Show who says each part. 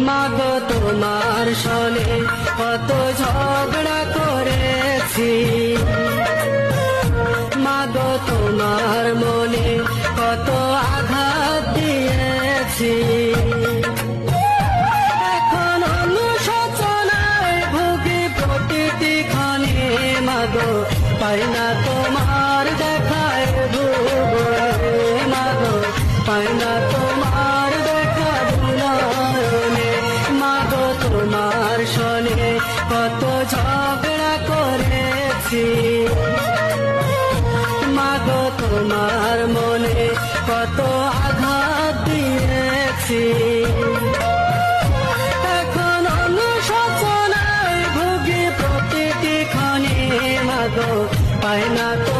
Speaker 1: মাগো তোমার সনে কত ঝগড়া করেছি, মাগো তোমার মনে কত আঘাত দিয়েছি। এখন অনুশোচনায় ভুগি প্রতিটি ক্ষণে, মাগো পাই না তোমার দেখায় ভুবনে, মাগো পাই না তোমার দেখা নয়নে। মাগো তোমার সনে কত ঝগড়া করেছি, মাগো তোমার মনে কত আঘাত দিয়েছি। এখন অনুশোচনায় ভুগি প্রতিটি ক্ষণে, মাগো পাই না তো